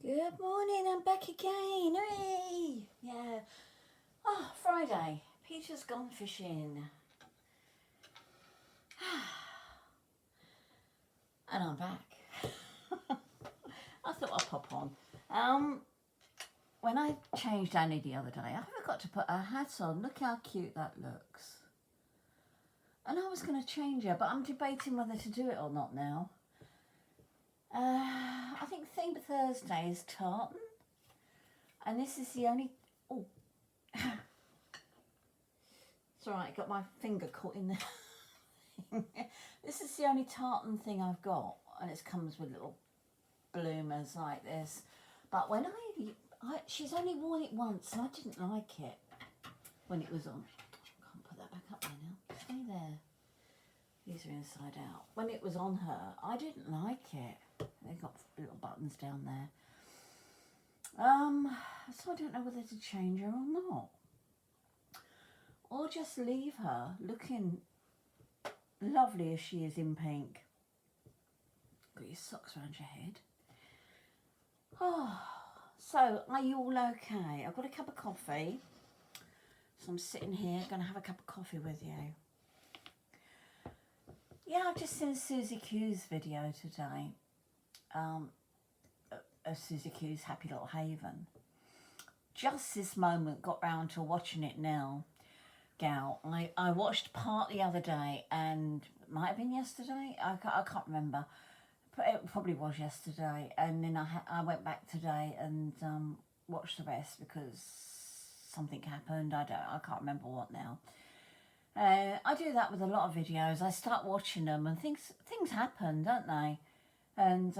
Good morning, I'm back again. Hooray! Yeah. Oh, Friday. Peter's gone fishing. And I'm back. I thought I'd pop on. When I changed Annie the other day, I forgot to put her hat on. Look how cute that looks. And I was going to change her, but I'm debating whether to do it or not now. I think theme Thursday is tartan. And this is the only... Oh. It's alright, got my finger caught in there. This is the only tartan thing I've got, and it comes with little bloomers like this. But when she's only worn it once, and I didn't like it when it was on. I can't put that back up there now. Stay there. These are inside out. When it was on her, I didn't like it. They've got little buttons down there. So I don't know whether to change her or not. Or just leave her looking lovely as she is in pink. Got your socks around your head. Oh, so are you all okay? I've got a cup of coffee. So I'm sitting here, going to have a cup of coffee with you. Yeah, I've just seen Susie Q's video today. Susie Q's Happy Little Haven. Just this moment, got round to watching it now. Gal, I watched part the other day, and it might have been yesterday. I can't remember. It probably was yesterday, and then I went back today and watched the rest because something happened. I can't remember what now. I do that with a lot of videos. I start watching them, and things happen, don't they? And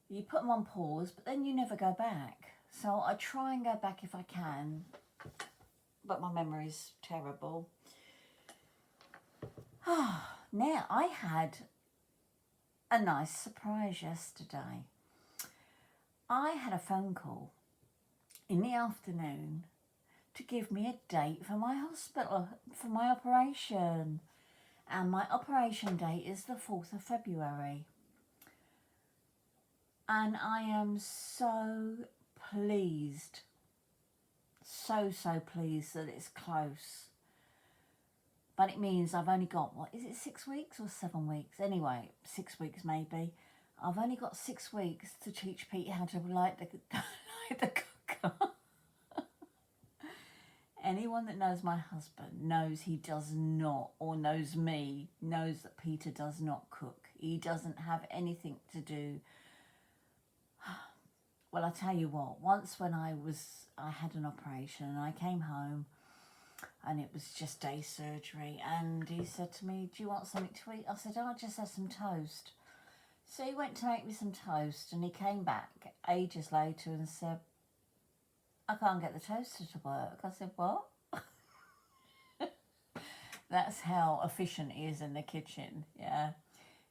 you put them on pause, but then you never go back. So I try and go back if I can. But my memory's terrible. Now, I had a nice surprise yesterday. I had a phone call in the afternoon to give me a date for my hospital, for my operation. And my operation date is the 4th of February. And I am so pleased. So pleased that it's close. But it means I've only got, what is it, 6 weeks or 7 weeks? Anyway, 6 weeks maybe. I've only got 6 weeks to teach Pete how to light the cooker. Anyone that knows my husband knows he does not, or knows me, knows that Peter does not cook. He doesn't have anything to do. Well, I tell you what, once when I had an operation and I came home and it was just day surgery, and he said to me, do you want something to eat? I said, oh, I'll just have some toast. So he went to make me some toast, and he came back ages later and said, I can't get the toaster to work. I said, what? That's how efficient he is in the kitchen, yeah.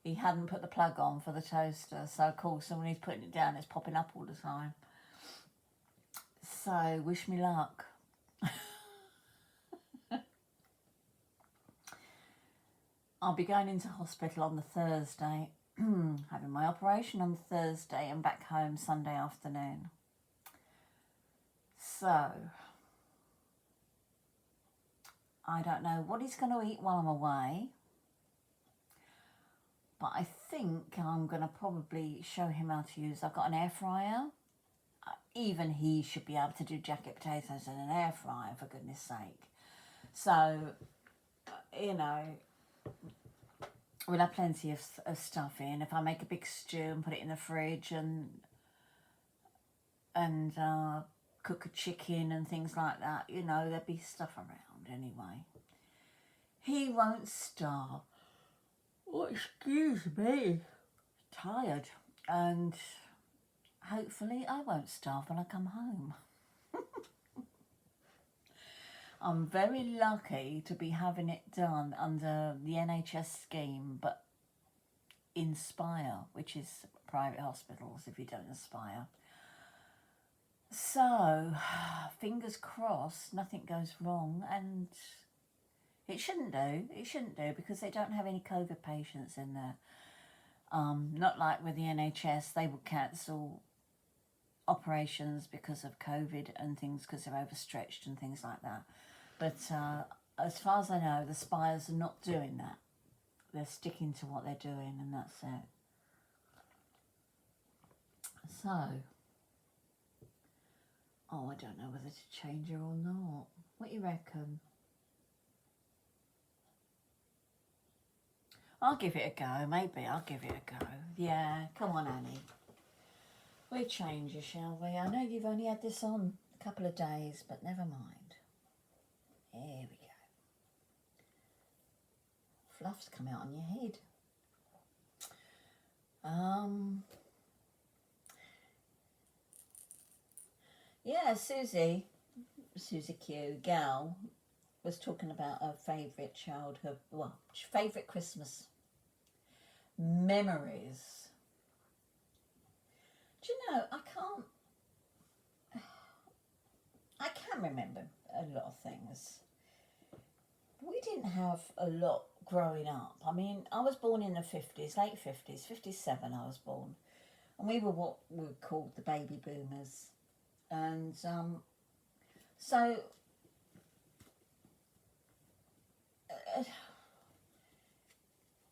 He hadn't put the plug on for the toaster, so of course when he's putting it down, it's popping up all the time. So, wish me luck. I'll be going into hospital on the Thursday, having my operation on the Thursday and back home Sunday afternoon. So, I don't know what he's going to eat while I'm away. But I think I'm going to probably show him how to use... I've got an air fryer. Even he should be able to do jacket potatoes in an air fryer, for goodness sake. So, you know, we'll have plenty of stuff in. If I make a big stew and put it in the fridge and cook a chicken and things like that, you know, there'll be stuff around anyway. He won't starve. Oh, excuse me. Tired. And hopefully I won't starve when I come home. I'm very lucky to be having it done under the NHS scheme, but Inspire, which is private hospitals if you don't aspire. So, fingers crossed, nothing goes wrong, and it shouldn't do, because they don't have any COVID patients in there. Not like with the NHS, they would cancel operations because of COVID and things, because they're overstretched and things like that. But as far as I know, the Spires are not doing that. They're sticking to what they're doing, and that's it. So, oh, I don't know whether to change her or not. What do you reckon? I'll give it a go. Maybe I'll give it a go. Yeah, come on, Annie. We'll change her, shall we? I know you've only had this on a couple of days, but never mind. There we go. Fluff's come out on your head. Yeah, Susie Q, Gal, was talking about her favourite childhood, well, favourite Christmas memories. Do you know, I can remember a lot of things. We didn't have a lot growing up. I mean, I was born in the 50s, late 50s, 57 I was born. And we were what we called the baby boomers. And so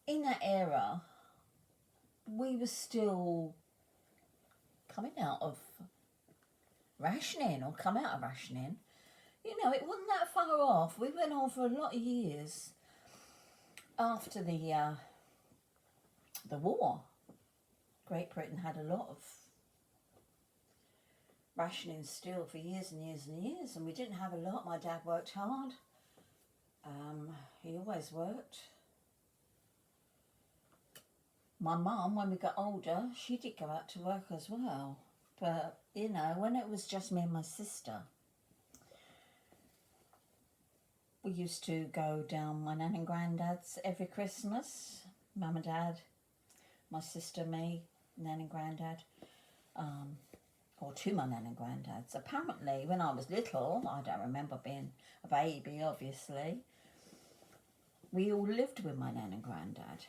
in that era, we were still coming out of rationing or come out of rationing. You know, it wasn't that far off. We went on for a lot of years after the war. Great Britain had a lot of rationing still for years and years and years, and we didn't have a lot. My dad worked hard. He always worked. My mum, when we got older, she did go out to work as well. But, you know, when it was just me and my sister, we used to go down my nan and granddad's every Christmas. Mum and dad, my sister, me, nan and granddad. Or to my nan and granddad's. Apparently, when I was little, I don't remember being a baby, obviously, we all lived with my nan and granddad.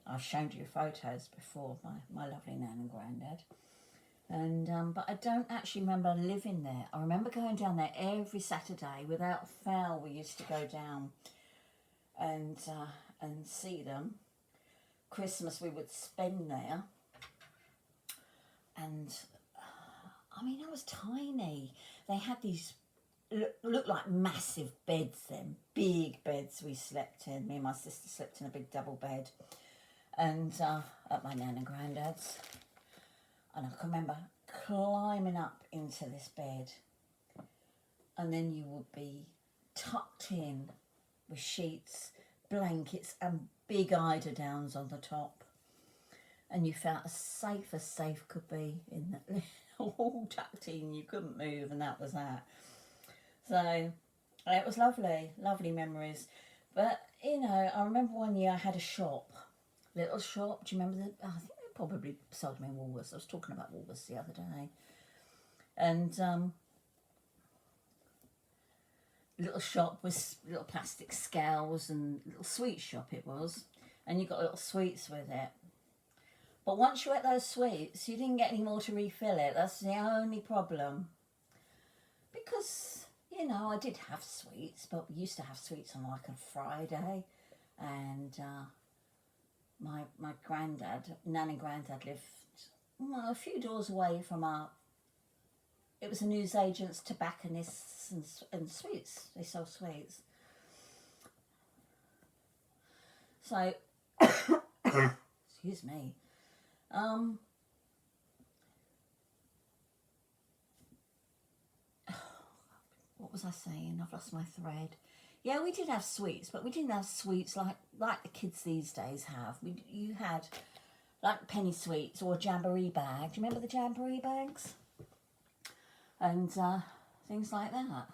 I've shown you photos before, my lovely nan and granddad. And but I don't actually remember living there. I remember going down there every Saturday. Without fail, we used to go down and see them. Christmas we would spend there. And I mean, I was tiny. They had these looked like massive beds then, big beds we slept in. Me and my sister slept in a big double bed, and at my nan and granddad's. And I can remember climbing up into this bed, and then you would be tucked in with sheets, blankets, and big eider-downs on the top. And you felt as safe could be in that all tucked in. You couldn't move, and that was that. So it was lovely, lovely memories. But, you know, I remember one year I had a shop, little shop. Do you remember I think they probably sold them in Woolworths. I was talking about Woolworths the other day. And little shop with little plastic scales and little sweet shop it was. And you got little sweets with it. But once you ate those sweets, you didn't get any more to refill it. That's the only problem. Because, you know, I did have sweets, but we used to have sweets on like a Friday. And my granddad, nan and granddad lived a few doors away from it was a newsagent's, tobacconists and sweets. They sold sweets. So, excuse me. What was I saying? I've lost my thread. Yeah, we did have sweets, but we didn't have sweets like the kids these days have. You had like penny sweets or a jamboree bag. Do you remember the jamboree bags? And things like that.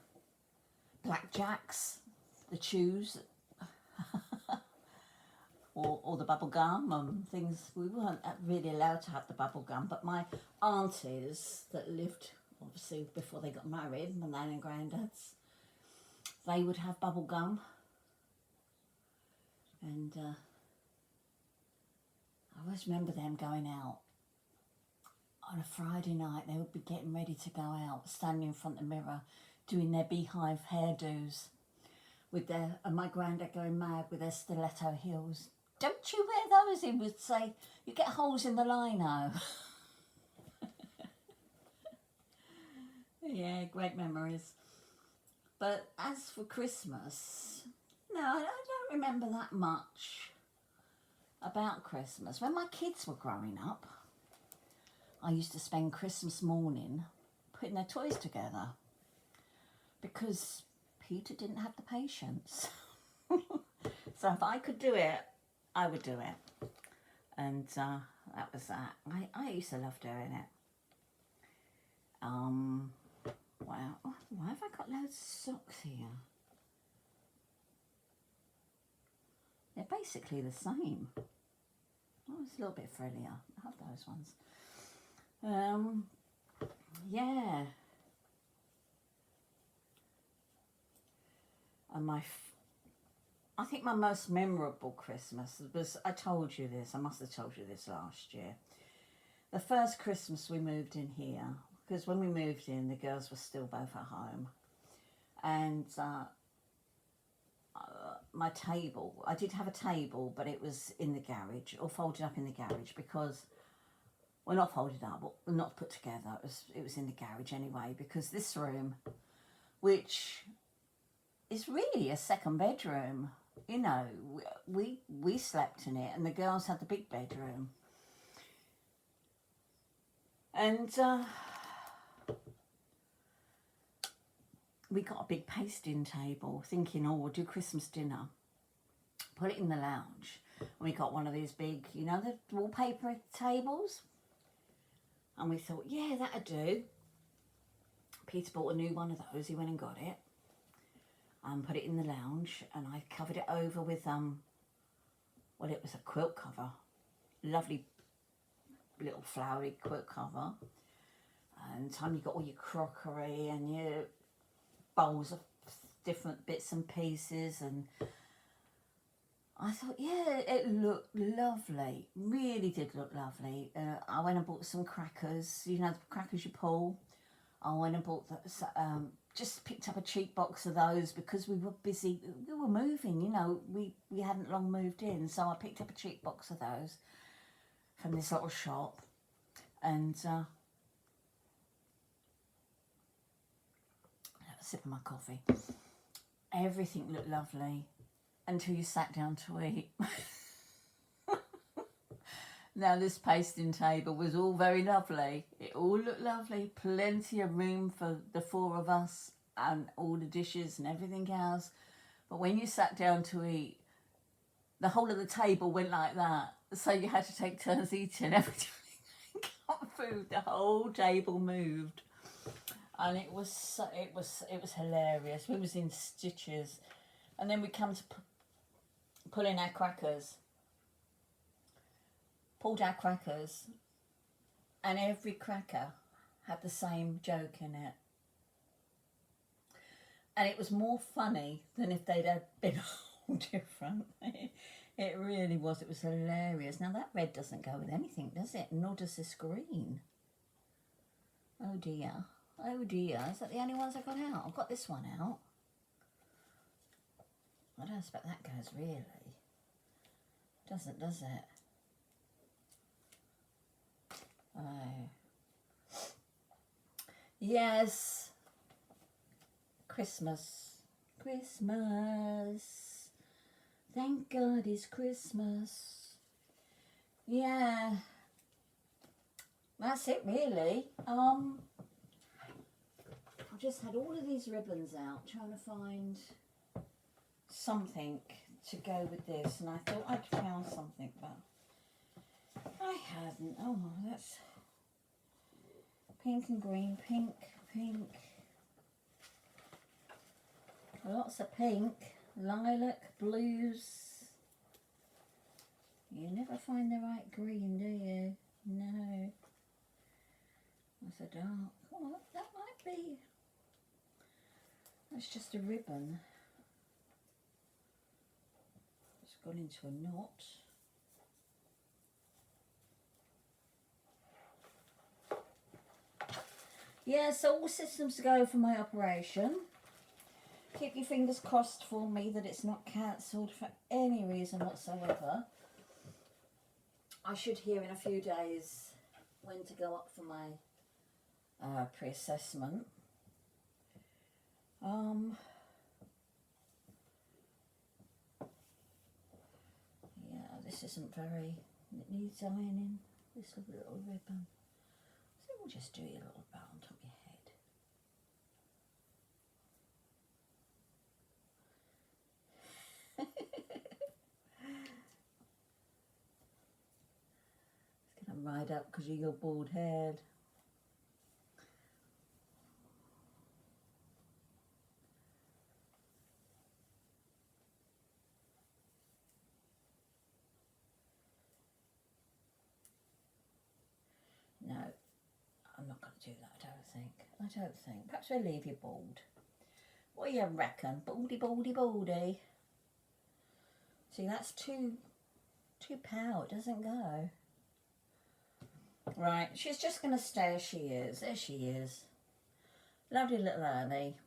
Blackjacks, the chews, or the bubble gum and things. We weren't really allowed to have the bubble gum, but my aunties that lived obviously before they got married, my nan and granddads, they would have bubble gum. And I always remember them going out on a Friday night, they would be getting ready to go out, standing in front of the mirror, doing their beehive hairdos, with their, and my granddad going mad with their stiletto heels. Don't you wear those? He would say, you get holes in the lino. Yeah, great memories. But as for Christmas, no, I don't remember that much about Christmas. When my kids were growing up, I used to spend Christmas morning putting their toys together because Peter didn't have the patience. So if I could do it, I would do it. And that was that. I used to love doing it. Wow. Oh, why have I got loads of socks here? They're basically the same. Oh, it's a little bit frillier. I have those ones. Yeah. And I think my most memorable Christmas was, I told you this, I must have told you this last year. The first Christmas we moved in here, because when we moved in, the girls were still both at home. And my table, I did have a table, but it was in the garage, or folded up in the garage, because, well, not folded up, but not put together. It was in the garage anyway, because this room, which is really a second bedroom, you know, we slept in it, and the girls had the big bedroom. And we got a big pasting table, thinking, oh, we'll do Christmas dinner. Put it in the lounge. And we got one of these big, you know, the wallpaper tables. And we thought, yeah, that'd do. Peter bought a new one of those. He went and got it. And put it in the lounge. And I covered it over with, well, it was a quilt cover. Lovely little flowery quilt cover. And time you got all your crockery and your bowls of different bits and pieces, and I thought, yeah, it looked lovely, really did look lovely. I went and bought some crackers, you know, the crackers you pull. I went and bought just picked up a cheap box of those because we were busy, we were moving, you know, we hadn't long moved in, so I picked up a cheap box of those from this little shop. And sip of my coffee. Everything looked lovely until you sat down to eat. Now, this pasting table was all very lovely. It all looked lovely. Plenty of room for the four of us and all the dishes and everything else. But when you sat down to eat, the whole of the table went like that. So you had to take turns eating every time you got food. The whole table moved. And it was hilarious. We was in stitches, and then we come to pull in our crackers. Pulled our crackers, and every cracker had the same joke in it. And it was more funny than if they'd had been all different. It really was. It was hilarious. Now that red doesn't go with anything, does it? Nor does this green. Oh dear. Oh dear, is that the only ones I got out? I've got this one out. I don't expect that goes really. Doesn't, does it? Oh. Yes. Christmas. Christmas. Thank God it's Christmas. Yeah. That's it really. I've just had all of these ribbons out trying to find something to go with this, and I thought I'd found something, but I hadn't. Oh, that's pink and green, pink, pink. Lots of pink, lilac, blues. You never find the right green, do you? No. That's a dark. Oh, that might be. That's just a ribbon. It's gone into a knot. Yeah, so all systems go for my operation. Keep your fingers crossed for me that it's not cancelled for any reason whatsoever. I should hear in a few days when to go up for my pre-assessment. Yeah, this isn't very, it needs ironing, this little ribbon. So we'll just do your little bow on top of your head. It's going to ride up because of your bald head. No, I'm not going to do that, I don't think. Perhaps we'll leave you bald. What do you reckon? Baldy, baldy, baldy. See, that's too pow, it doesn't go. Right, she's just going to stay as she is. There she is. Lovely little Annie.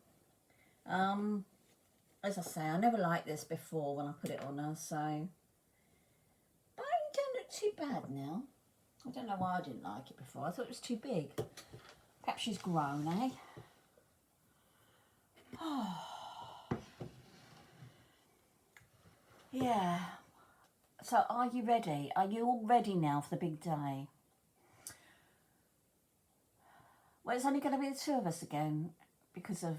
As I say, I never liked this before when I put it on her, so... But it don't look too bad now. I don't know why I didn't like it before. I thought it was too big. Perhaps she's grown, eh? Yeah. So are you ready? Are you all ready now for the big day? Well, it's only going to be the two of us again because of,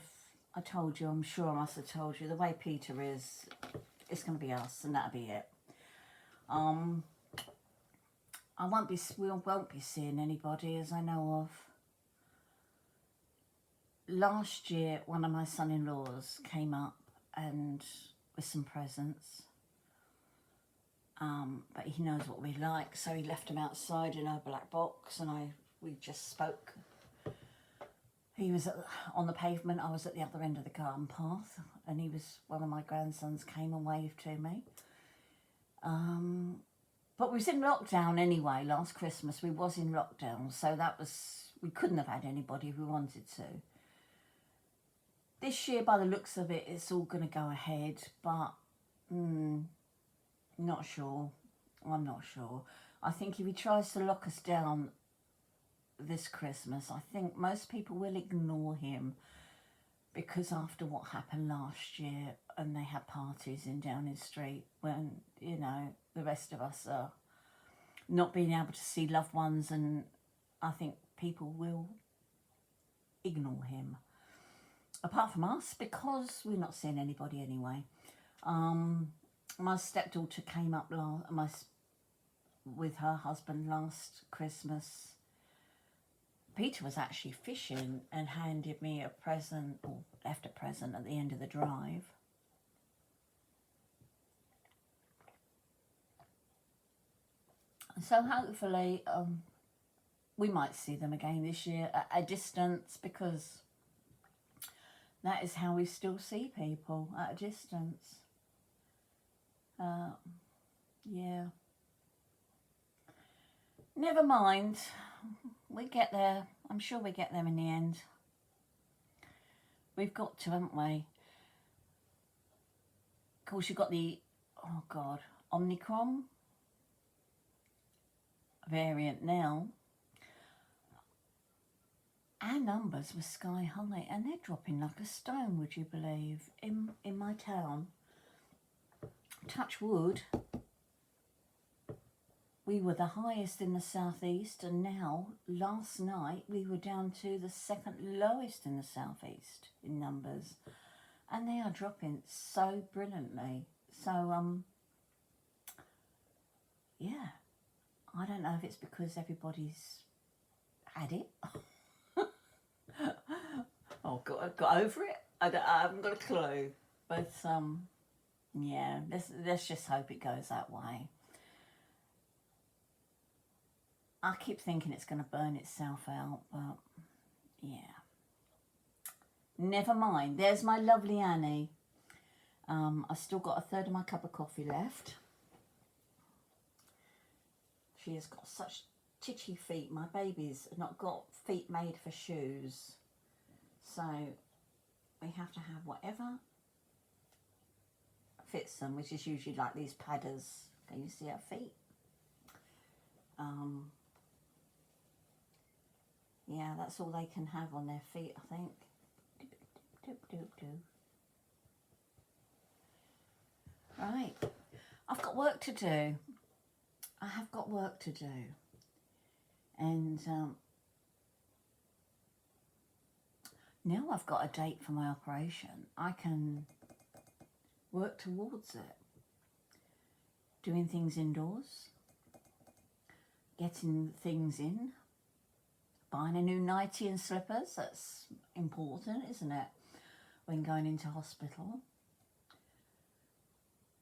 I told you, I'm sure I must have told you, the way Peter is, it's going to be us and that'll be it. We won't be seeing anybody as I know of. Last year, one of my son-in-laws came up and with some presents. But he knows what we like, so he left them outside in a black box, and we just spoke. He was on the pavement, I was at the other end of the garden path, and one of my grandsons came and waved to me. But we was in lockdown anyway. Last Christmas we was in lockdown, so we couldn't have had anybody if we wanted to. This year, by the looks of it, it's all going to go ahead, but not sure. I'm not sure. I think if he tries to lock us down this Christmas, I think most people will ignore him, because after what happened last year, and they had parties in Downing Street when, you know, the rest of us are not being able to see loved ones, and I think people will ignore him. Apart from us, because we're not seeing anybody anyway. My stepdaughter came up with her husband last Christmas. Peter was actually fishing and handed me a present, or left a present at the end of the drive. So hopefully we might see them again this year at a distance, because that is how we still see people, at a distance. Yeah. Never mind. We get there. I'm sure we get there in the end. We've got to, haven't we? Of course, you've got the, oh God, Omicron variant now. Our numbers were sky high, and they're dropping like a stone, would you believe, in my town. Touch wood. We were the highest in the southeast, and now, last night, we were down to the second lowest in the southeast in numbers. And they are dropping so brilliantly. So, yeah. I don't know if it's because everybody's had it. Oh, got over it? I haven't got a clue. But, yeah, let's just hope it goes that way. I keep thinking it's going to burn itself out, but yeah. Never mind. There's my lovely Annie. I've still got a third of my cup of coffee left. She has got such titchy feet. My baby's not got feet made for shoes. So we have to have whatever fits them, which is usually like these padders. Can you see her feet? Yeah, that's all they can have on their feet, I think. Doop, doop, doop. Right, I've got work to do. I have got work to do. And now I've got a date for my operation. I can work towards it. Doing things indoors. Getting things in. Buying a new nightie and slippers. That's important, isn't it? When going into hospital.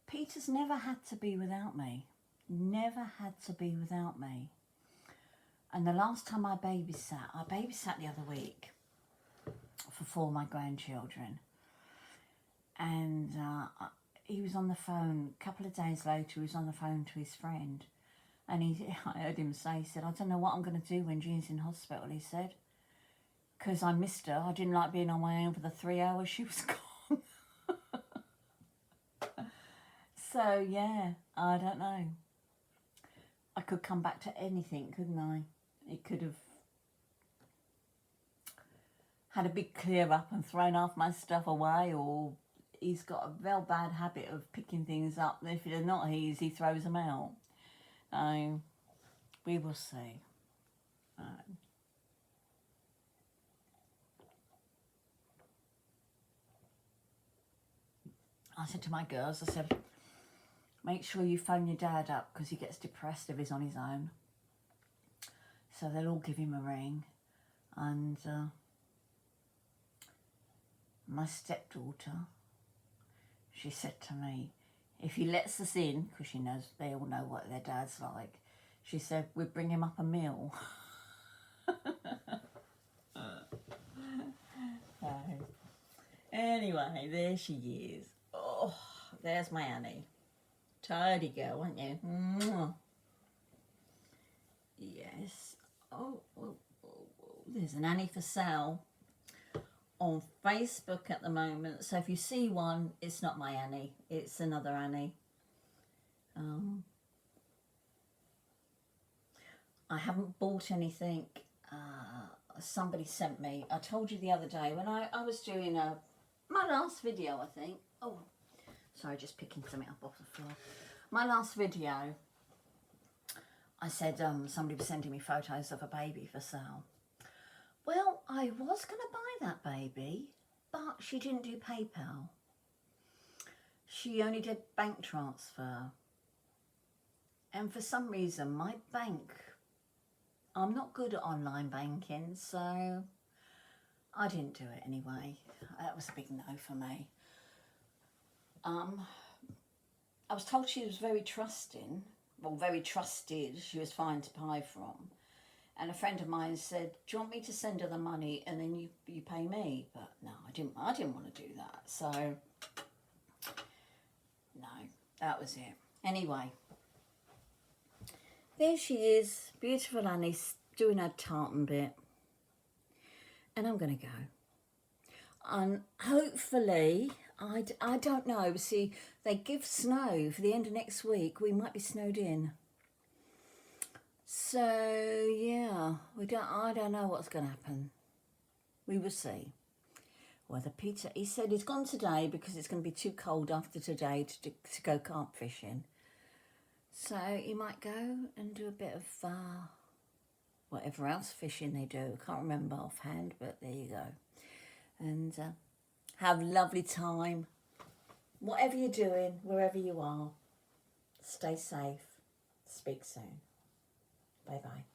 Peter's never had to be without me. Never had to be without me. And the last time I babysat the other week for 4 of my grandchildren. And he was on the phone, a couple of days later, he was on the phone to his friend. And I heard him say, he said, I don't know what I'm going to do when Jean's in hospital, he said. Because I missed her. I didn't like being on my own for the 3 hours she was gone. So, yeah, I don't know. I could come back to anything, couldn't I? It could have had a big clear up and thrown half my stuff away, or he's got a real bad habit of picking things up. If they're not his, he throws them out. We will see. I said to my girls, I said, make sure you phone your dad up because he gets depressed if he's on his own. So they'll all give him a ring. And my stepdaughter, she said to me, if he lets us in, because she knows they all know what their dad's like, she said, we'd bring him up a meal. Anyway, there she is. Oh, there's my Annie. Tidy girl, aren't you? Mwah. Yes. Oh, there's an Annie for sale on Facebook at the moment. So if you see one, it's not my Annie. It's another Annie. I haven't bought anything. Somebody sent me. I told you the other day when I was doing my last video, I think. Oh, sorry, just picking something up off the floor. My last video, I said somebody was sending me photos of a baby for sale. Well, I was going to buy that baby, but she didn't do PayPal. She only did bank transfer. And for some reason, my bank, I'm not good at online banking, so I didn't do it anyway. That was a big no for me. I was told she was very trusting, well, very trusted. She was fine to buy from. And a friend of mine said, do you want me to send her the money and then you pay me? But no, I didn't want to do that. So, no, that was it. Anyway, there she is, beautiful Annie, doing her tartan bit. And I'm going to go. And hopefully, I don't know, see, they give snow for the end of next week. We might be snowed in. So, yeah, I don't know what's going to happen. We will see. Whether Peter, he said he's gone today because it's going to be too cold after today to go carp fishing. So he might go and do a bit of whatever else fishing they do. I can't remember offhand, but there you go. And have a lovely time. Whatever you're doing, wherever you are, stay safe. Speak soon. Bye-bye.